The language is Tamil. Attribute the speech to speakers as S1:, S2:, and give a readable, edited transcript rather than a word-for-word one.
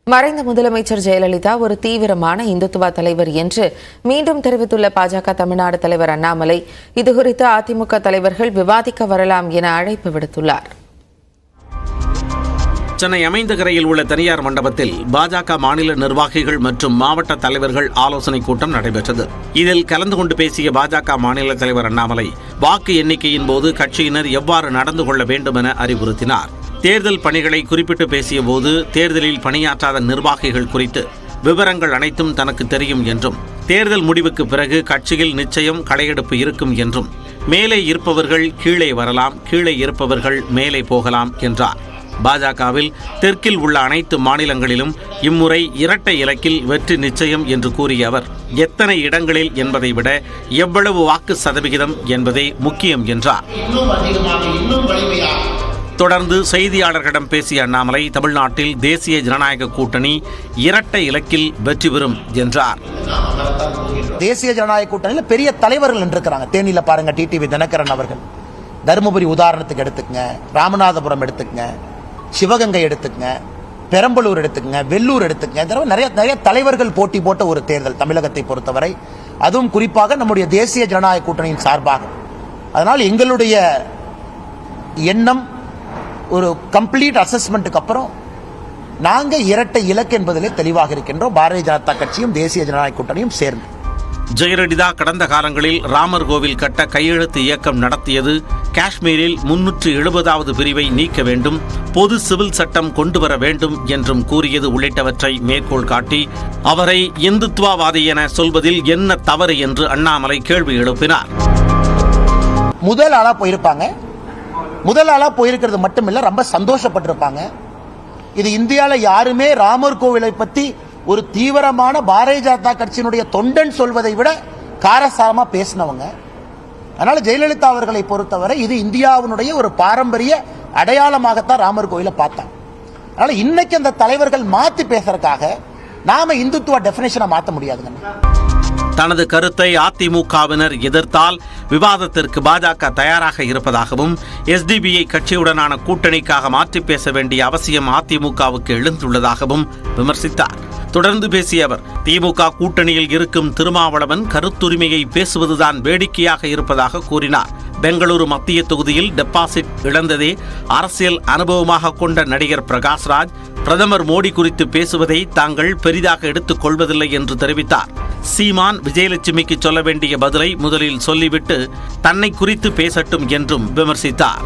S1: மறைந்த முதலமைச்சர் ஜெயலலிதா ஒரு தீவிரமான இந்துத்துவ தலைவர் என்று மீண்டும் தெரிவித்துள்ள பாஜக தமிழ்நாடு தலைவர் அண்ணாமலை, இதுகுறித்து அதிமுக தலைவர்கள் விவாதிக்க வரலாம் என அழைப்பு விடுத்துள்ளார்.
S2: சென்னை அமைந்தகரையில் உள்ள தனியார் மண்டபத்தில் பாஜக மாநில நிர்வாகிகள் மற்றும் மாவட்ட தலைவர்கள் ஆலோசனைக் கூட்டம் நடைபெற்றது. இதில் கலந்து கொண்டு பேசிய பாஜக மாநில தலைவர் அண்ணாமலை, வாக்கு எண்ணிக்கையின் போது கட்சியினர் எவ்வாறு நடந்து கொள்ள வேண்டும் என அறிவுறுத்தினார். தேர்தல் பணிகளை குறிப்பிட்டு பேசிய போது, தேர்தலில் பணியாற்றாத நிர்வாகிகள் குறித்து விவரங்கள் அனைத்தும் தனக்கு தெரியும் என்றும், தேர்தல் முடிவுக்கு பிறகு கட்சியில் நிச்சயம் களையெடுப்பு இருக்கும் என்றும், மேலே இருப்பவர்கள் கீழே வரலாம், கீழே இருப்பவர்கள் மேலே போகலாம் என்றார். பாஜகவில் தெற்கில் உள்ள அனைத்து மாநிலங்களிலும் இம்முறை இரட்டை இலக்கில் வெற்றி நிச்சயம் என்று கூறிய அவர், எத்தனை இடங்களில் என்பதை விட எவ்வளவு வாக்கு சதவிகிதம் என்பதே முக்கியம் என்றார். தொடர்ந்து செய்தியாளர்களிடம் பேசிய அண்ணாமலை, தமிழ்நாட்டில் தேசிய ஜனநாயக கூட்டணி இரட்டை இலக்கில் வெற்றி பெறும் என்றார்.
S3: தேசிய ஜனநாயக கூட்டணியில் பெரிய தலைவர்கள் இருக்கிறாங்க. தேனியில பாருங்க, டிடிவி தினகரன் அவர்கள். தருமபுரி உதாரணத்துக்கு எடுத்துக்கங்க, ராமநாதபுரம் எடுத்துக்கங்க, சிவகங்கை எடுத்துக்கங்க, பெரம்பலூர் எடுத்துக்கங்க, வெள்ளூர் எடுத்துக்கங்க. நிறைய தலைவர்கள் போட்டி போட்ட ஒரு தேர்தல் தமிழகத்தை பொறுத்தவரை, அதுவும் குறிப்பாக நம்முடைய தேசிய ஜனநாயக கூட்டணியின் சார்பாக. அதனால் எங்களுடைய எண்ணம், ஒரு கம்ப்ளீட் அசஸ்மெண்ட்டுக்கு அப்புறம் நாங்க இரட்டை இலக்கு என்பதிலே தெளிவாக இருக்கின்றோம். பாரதிய ஜனதா கட்சியும் தேசிய ஜனநாயக கூட்டணியும் சேர்ந்து.
S2: ஜெயலலிதா கடந்த காலங்களில் ராமர் கோவில் கட்ட கையெழுத்து இயக்கம் நடத்தியது, காஷ்மீரில் 370வது பிரிவை நீக்க வேண்டும், பொது சிவில் சட்டம் கொண்டு வர வேண்டும் என்றும் கூறியது உள்ளிட்டவற்றை மேற்கோள் காட்டி அவரை இந்துத்துவவாதி என சொல்வதில் என்ன தவறு என்று அண்ணாமலை கேள்வி எழுப்பினார்.
S3: முதல் ஆளா போயிருப்பாங்க. முதல் ஆளா போயிருக்கிறது மட்டுமில்ல, ரொம்ப சந்தோஷப்பட்டிருப்பாங்க. இது இந்தியாவில் யாருமே ராமர் கோவிலை பத்தி ஒரு தீவிரமான பாரதிய ஜனதா கட்சியினுடைய தொண்டன் சொல்வதை விட காரசாரமா பேசினவங்க. அதனால ஜெயலலிதா அவர்களை பொறுத்தவரை இது இந்தியாவினுடைய ஒரு பாரம்பரிய அடையாளமாகத்தான் ராமர் கோவிலை பார்த்தாங்க. அதனால இன்னைக்கு அந்த தலைவர்கள் மாத்தி பேசுறதுக்காக நாம இந்துத்துவ டெபினேஷனை மாற்ற முடியாதுங்க.
S2: தனது கருத்தை அதிமுகவினர் எதிர்த்தால் விவாதத்திற்கு பாஜக தயாராக இருப்பதாகவும், எஸ்டிபிஐ கட்சியுடனான கூட்டணிக்காக மாற்றி பேச வேண்டிய அவசியம் அதிமுகவுக்கு எழுந்துள்ளதாகவும் விமர்சித்தார். தொடர்ந்து பேசிய அவர், திமுக கூட்டணியில் இருக்கும் திருமாவளவன் கருத்துரிமையை பேசுவதுதான் வேடிக்கையாக இருப்பதாக கூறினார். பெங்களூரு மத்திய தொகுதியில் டெபாசிட் இழந்ததே அரசியல் அனுபவமாக கொண்ட நடிகர் பிரகாஷ்ராஜ், பிரதமர் மோடி குறித்து பேசுவதை தாங்கள் பெரிதாக எடுத்துக் கொள்வதில்லை என்று தெரிவித்தார். சீமான் விஜயலட்சுமிக்கு சொல்ல வேண்டிய பதிலை முதலில் சொல்லிவிட்டு தன்னை குறித்து பேசட்டும் என்றும் விமர்சித்தார்.